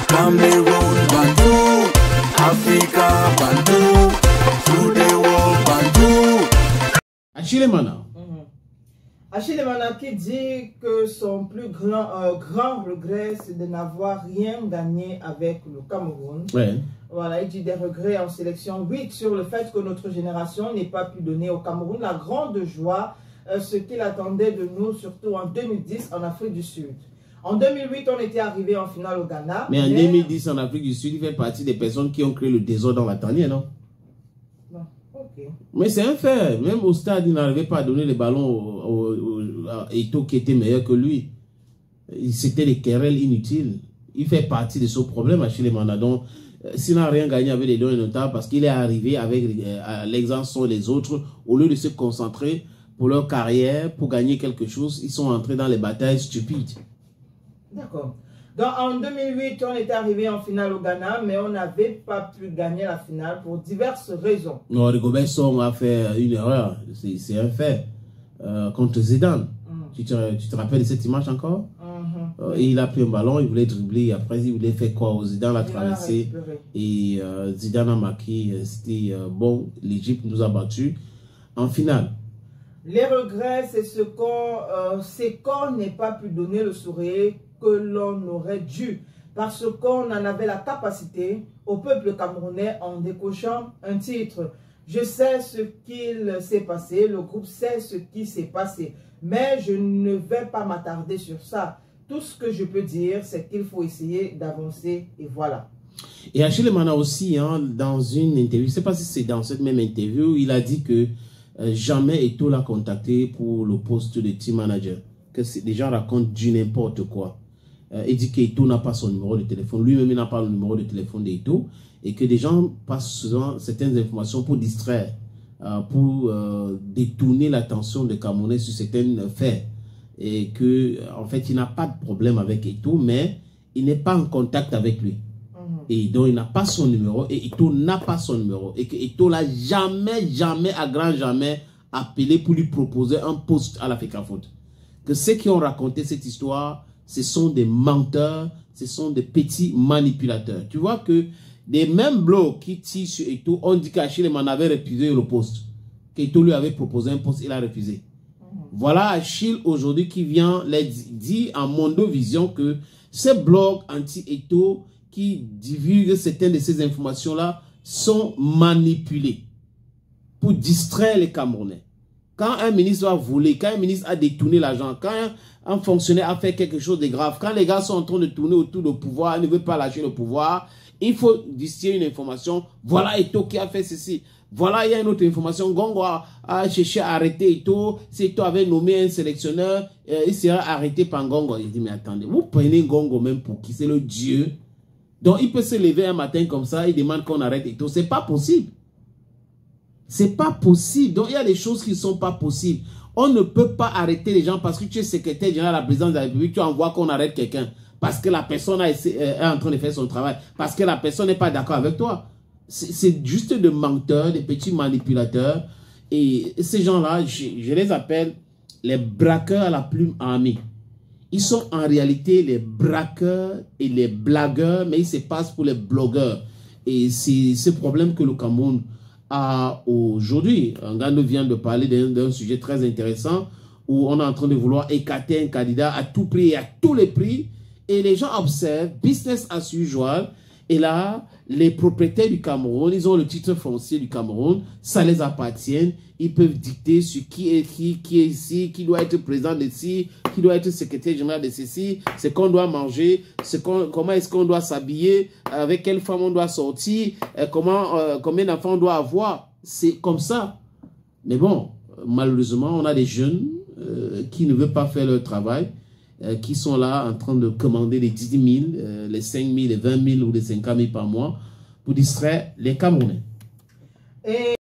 Cameroon, Bandou, Africa, Bandou, through the world, Bandou. Achille Mana. Achille Mana qui dit que son plus grand regret, c'est de n'avoir rien gagné avec le Cameroun. Ouais. Voilà, il dit des regrets en sélection 8 sur le fait que notre génération n'ait pas pu donner au Cameroun la grande joie, ce qu'il attendait de nous, surtout en 2010 en Afrique du Sud. En 2008, on était arrivé en finale au Ghana. Mais en 2010, en Afrique du Sud, il fait partie des personnes qui ont créé le désordre dans la tanière, non? Non, ok. Mais c'est un fait. Même au stade, il n'arrivait pas à donner les ballons à Eto'o qui était meilleur que lui. C'était des querelles inutiles. Il fait partie de ce problème, Achille Mana. Donc, s'il n'a rien gagné avec les Lions notables, parce qu'il est arrivé avec l'exemple sur les autres, au lieu de se concentrer pour leur carrière, pour gagner quelque chose, ils sont entrés dans les batailles stupides. D'accord. Donc en 2008, on était arrivé en finale au Ghana, mais on n'avait pas pu gagner la finale pour diverses raisons. Non, Rigobert Song a fait une erreur, c'est un fait, contre Zidane. Tu te rappelles de cette image encore? Il a pris un ballon, il voulait dribbler, après il voulait faire quoi? Zidane l'a traversé et Zidane a marqué. C'était bon, l'Égypte nous a battus en finale. Les regrets, c'est ce qu'on n'ait pas pu donner le sourire que l'on aurait dû, parce qu'on en avait la capacité au peuple camerounais en décochant un titre. Je sais ce qu'il s'est passé, le groupe sait ce qui s'est passé, mais je ne vais pas m'attarder sur ça. Tout ce que je peux dire, c'est qu'il faut essayer d'avancer et voilà. Et Achille Mana aussi, hein, dans une interview, je ne sais pas si c'est dans cette même interview, il a dit que jamais Eto'o l'a contacté pour le poste de team manager. Que les gens racontent du n'importe quoi. Il dit qu'Eto'o n'a pas son numéro de téléphone. Lui-même, il n'a pas le numéro de téléphone d'Eto'o. Et que des gens passent souvent certaines informations pour distraire, pour détourner l'attention des Camerounais sur certains faits. Et que, en fait, il n'a pas de problème avec Eto'o, mais il n'est pas en contact avec lui. Et donc, il n'a pas son numéro. Et Eto'o n'a pas son numéro. Et que Eto'o l'a jamais, à grand jamais, appelé pour lui proposer un poste à l'Africa Foot. Que ceux qui ont raconté cette histoire, ce sont des menteurs, ce sont des petits manipulateurs. Tu vois que les mêmes blocs qui tirent sur Eto'o ont dit qu'Achille Mana avait refusé le poste. Qu'Eto'o lui avait proposé un poste, il a refusé. Voilà Achille aujourd'hui qui vient les dire en Mondovision que ces blogs anti-Eto'o qui divulguent certaines de ces informations-là sont manipulés pour distraire les Camerounais. Quand un ministre a volé, quand un ministre a détourné l'argent, quand un fonctionnaire a fait quelque chose de grave, quand les gars sont en train de tourner autour du pouvoir, ne veut pas lâcher le pouvoir, il faut distiller une information. Voilà Eto'o qui a fait ceci. Voilà, il y a une autre information. Ngongo a cherché à arrêter Eto'o. Si Eto'o avait nommé un sélectionneur, il serait arrêté par Ngongo. Il dit, mais attendez, vous prenez Ngongo même pour qui? C'est le Dieu. Donc, il peut se lever un matin comme ça, il demande qu'on arrête Eto'o. C'est pas possible. C'est pas possible. Donc, il y a des choses qui ne sont pas possibles. On ne peut pas arrêter les gens parce que tu es secrétaire général à la présidence de la République, tu envoies qu'on arrête quelqu'un. Parce que la personne est en train de faire son travail. Parce que la personne n'est pas d'accord avec toi. C'est juste des menteurs, des petits manipulateurs. Et ces gens-là, je les appelle les braqueurs à la plume armée. Ils sont en réalité les braqueurs et les blagueurs, mais ils se passent pour les blogueurs. Et c'est ce problème que le Cameroun a aujourd'hui. Ngando vient de parler d'un sujet très intéressant où on est en train de vouloir écarter un candidat à tout prix et à tous les prix. Et les gens observent, business as usual. Et là, les propriétaires du Cameroun, ils ont le titre foncier du Cameroun, ça les appartient. Ils peuvent dicter sur qui est ici, qui doit être président de ci, qui doit être secrétaire général de ceci, ce qu'on doit manger, comment est-ce qu'on doit s'habiller, avec quelle femme on doit sortir, combien d'enfants on doit avoir. C'est comme ça. Mais bon, malheureusement, on a des jeunes qui ne veulent pas faire leur travail, qui sont là en train de commander les 10 000, les 5 000, les 20 000 ou les 50 000 par mois pour distraire les Camerounais.